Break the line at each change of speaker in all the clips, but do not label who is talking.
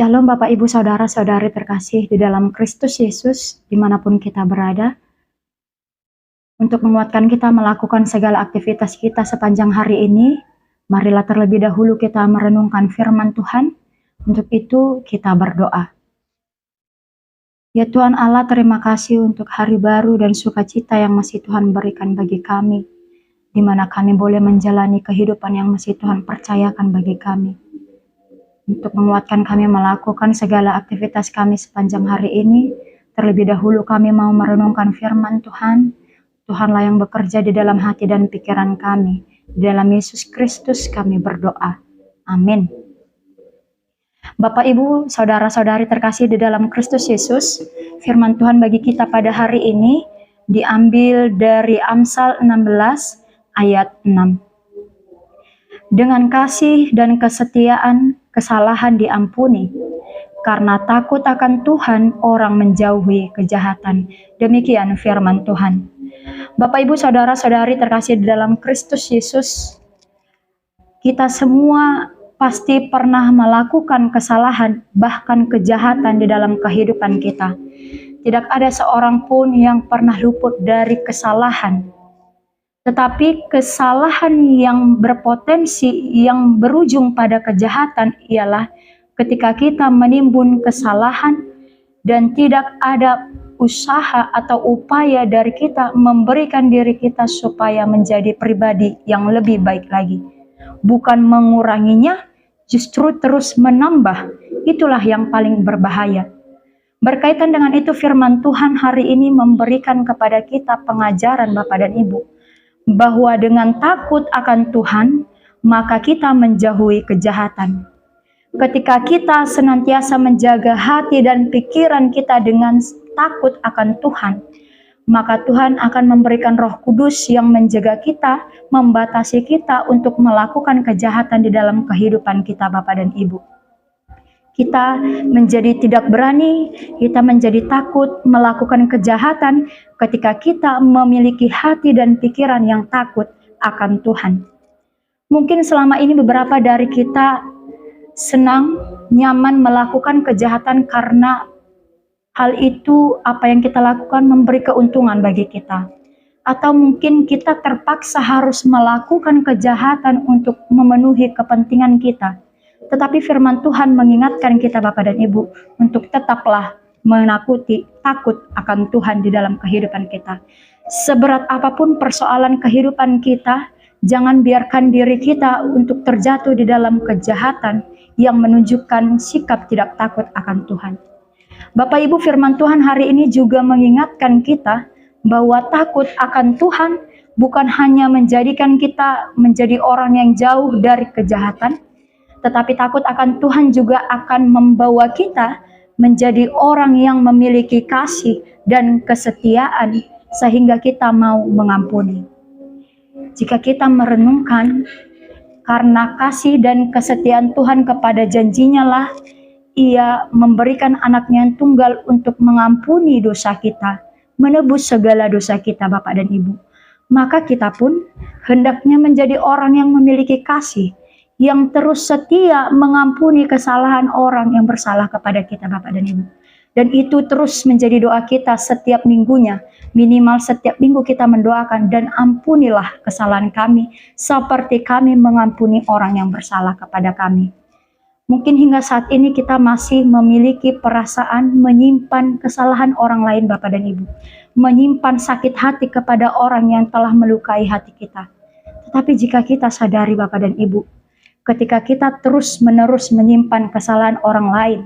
Shalom Bapak Ibu Saudara-saudari terkasih di dalam Kristus Yesus dimanapun kita berada. Untuk menguatkan kita melakukan segala aktivitas kita sepanjang hari ini, marilah terlebih dahulu kita merenungkan firman Tuhan. Untuk itu kita berdoa. Ya Tuhan Allah, terima kasih untuk hari baru dan sukacita yang masih Tuhan berikan bagi kami, di mana kami boleh menjalani kehidupan yang masih Tuhan percayakan bagi kami. Untuk menguatkan kami melakukan segala aktivitas kami sepanjang hari ini, terlebih dahulu kami mau merenungkan firman Tuhan. Tuhanlah yang bekerja di dalam hati dan pikiran kami. Di dalam Yesus Kristus kami berdoa. Amin. Bapak Ibu, saudara-saudari terkasih di dalam Kristus Yesus, firman Tuhan bagi kita pada hari ini diambil dari Amsal 16 ayat 6. Dengan kasih dan kesetiaan, kesalahan diampuni. Karena takut akan Tuhan, orang menjauhi kejahatan. Demikian firman Tuhan. Bapak, Ibu, saudara-saudari terkasih di dalam Kristus Yesus, kita semua pasti pernah melakukan kesalahan, bahkan kejahatan di dalam kehidupan kita. Tidak ada seorang pun yang pernah luput dari kesalahan. Tetapi kesalahan yang berpotensi, yang berujung pada kejahatan ialah ketika kita menimbun kesalahan dan tidak ada usaha atau upaya dari kita memberikan diri kita supaya menjadi pribadi yang lebih baik lagi. Bukan menguranginya, justru terus menambah. Itulah yang paling berbahaya. Berkaitan dengan itu firman Tuhan hari ini memberikan kepada kita pengajaran Bapak dan Ibu, bahwa dengan takut akan Tuhan, maka kita menjauhi kejahatan. Ketika kita senantiasa menjaga hati dan pikiran kita dengan takut akan Tuhan, maka Tuhan akan memberikan Roh Kudus yang menjaga kita, membatasi kita untuk melakukan kejahatan di dalam kehidupan kita, Bapak dan Ibu. Kita menjadi tidak berani, kita menjadi takut melakukan kejahatan ketika kita memiliki hati dan pikiran yang takut akan Tuhan. Mungkin selama ini beberapa dari kita senang, nyaman melakukan kejahatan karena hal itu apa yang kita lakukan memberi keuntungan bagi kita. Atau mungkin kita terpaksa harus melakukan kejahatan untuk memenuhi kepentingan kita. Tetapi firman Tuhan mengingatkan kita Bapak dan Ibu untuk tetaplah menakuti, takut akan Tuhan di dalam kehidupan kita. Seberat apapun persoalan kehidupan kita, jangan biarkan diri kita untuk terjatuh di dalam kejahatan yang menunjukkan sikap tidak takut akan Tuhan. Bapak Ibu, firman Tuhan hari ini juga mengingatkan kita bahwa takut akan Tuhan bukan hanya menjadikan kita menjadi orang yang jauh dari kejahatan, tetapi takut akan Tuhan juga akan membawa kita menjadi orang yang memiliki kasih dan kesetiaan sehingga kita mau mengampuni. Jika kita merenungkan, karena kasih dan kesetiaan Tuhan kepada janjinya lah Ia memberikan anaknya yang tunggal untuk mengampuni dosa kita, menebus segala dosa kita Bapak dan Ibu. Maka kita pun hendaknya menjadi orang yang memiliki kasih, yang terus setia mengampuni kesalahan orang yang bersalah kepada kita Bapak dan Ibu. Dan itu terus menjadi doa kita setiap minggunya. Minimal setiap minggu kita mendoakan, dan ampunilah kesalahan kami seperti kami mengampuni orang yang bersalah kepada kami. Mungkin hingga saat ini kita masih memiliki perasaan menyimpan kesalahan orang lain Bapak dan Ibu. Menyimpan sakit hati kepada orang yang telah melukai hati kita. Tetapi jika kita sadari Bapak dan Ibu, ketika kita terus-menerus menyimpan kesalahan orang lain,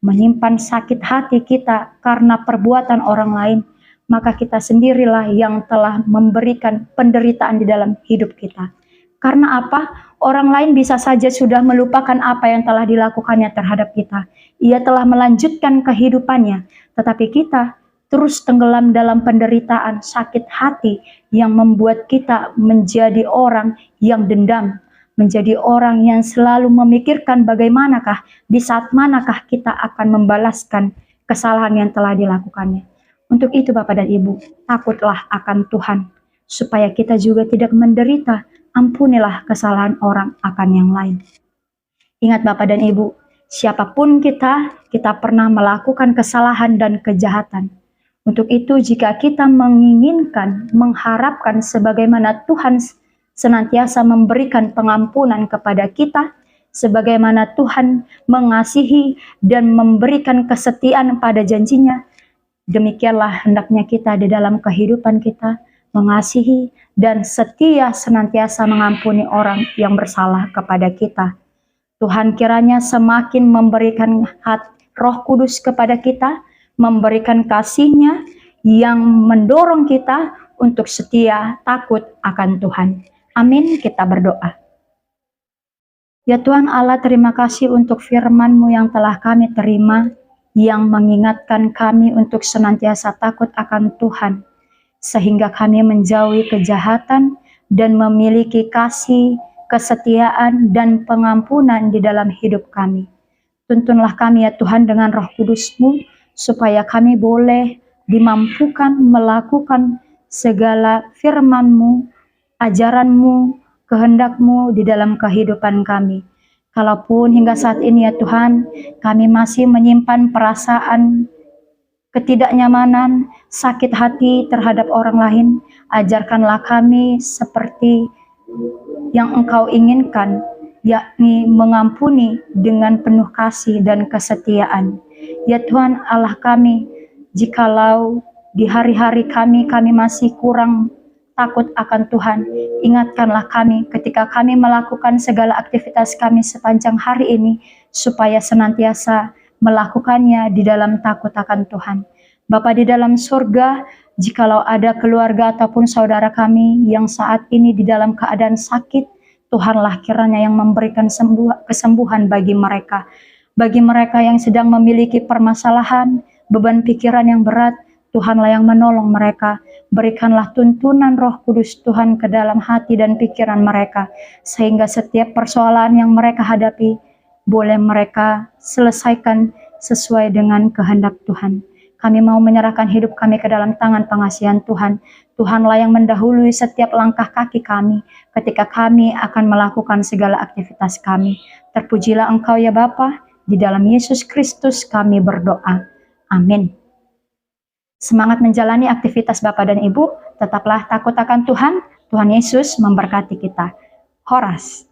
menyimpan sakit hati kita karena perbuatan orang lain, maka kita sendirilah yang telah memberikan penderitaan di dalam hidup kita. Karena apa? Orang lain bisa saja sudah melupakan apa yang telah dilakukannya terhadap kita. Ia telah melanjutkan kehidupannya, tetapi kita terus tenggelam dalam penderitaan, sakit hati yang membuat kita menjadi orang yang dendam, menjadi orang yang selalu memikirkan bagaimanakah, di saat manakah kita akan membalaskan kesalahan yang telah dilakukannya. Untuk itu Bapak dan Ibu, takutlah akan Tuhan, supaya kita juga tidak menderita. Ampunilah kesalahan orang akan yang lain. Ingat Bapak dan Ibu, Siapapun kita pernah melakukan kesalahan dan kejahatan. Untuk itu, jika kita menginginkan, mengharapkan sebagaimana Tuhan senantiasa memberikan pengampunan kepada kita, sebagaimana Tuhan mengasihi dan memberikan kesetiaan pada janjinya, demikianlah hendaknya kita di dalam kehidupan kita mengasihi dan setia senantiasa mengampuni orang yang bersalah kepada kita. Tuhan kiranya semakin memberikan Roh Kudus kepada kita, memberikan kasih-Nya yang mendorong kita untuk setia takut akan Tuhan. Amin, kita berdoa. Ya Tuhan Allah, terima kasih untuk firman-Mu yang telah kami terima, yang mengingatkan kami untuk senantiasa takut akan Tuhan, sehingga kami menjauhi kejahatan dan memiliki kasih, kesetiaan, dan pengampunan di dalam hidup kami. Tuntunlah kami ya Tuhan dengan Roh Kudus-Mu, supaya kami boleh dimampukan melakukan segala firman-Mu, ajaran-Mu, kehendak-Mu di dalam kehidupan kami. Kalaupun hingga saat ini ya Tuhan, kami masih menyimpan perasaan ketidaknyamanan, sakit hati terhadap orang lain, ajarkanlah kami seperti yang Engkau inginkan, yakni mengampuni dengan penuh kasih dan kesetiaan. Ya Tuhan Allah kami, jikalau di hari-hari kami masih kurang takut akan Tuhan, ingatkanlah kami ketika kami melakukan segala aktivitas kami sepanjang hari ini, supaya senantiasa melakukannya di dalam takut akan Tuhan. Bapa di dalam surga, jikalau ada keluarga ataupun saudara kami yang saat ini di dalam keadaan sakit, Tuhanlah kiranya yang memberikan kesembuhan bagi mereka. Bagi mereka yang sedang memiliki permasalahan, beban pikiran yang berat, Tuhanlah yang menolong mereka. Berikanlah tuntunan Roh Kudus Tuhan ke dalam hati dan pikiran mereka, sehingga setiap persoalan yang mereka hadapi, boleh mereka selesaikan sesuai dengan kehendak Tuhan. Kami mau menyerahkan hidup kami ke dalam tangan pengasihan Tuhan. Tuhanlah yang mendahului setiap langkah kaki kami ketika kami akan melakukan segala aktivitas kami. Terpujilah Engkau ya Bapa, di dalam Yesus Kristus kami berdoa. Amin. Semangat menjalani aktivitas Bapak dan Ibu, tetaplah takut akan Tuhan. Tuhan Yesus memberkati kita. Horas.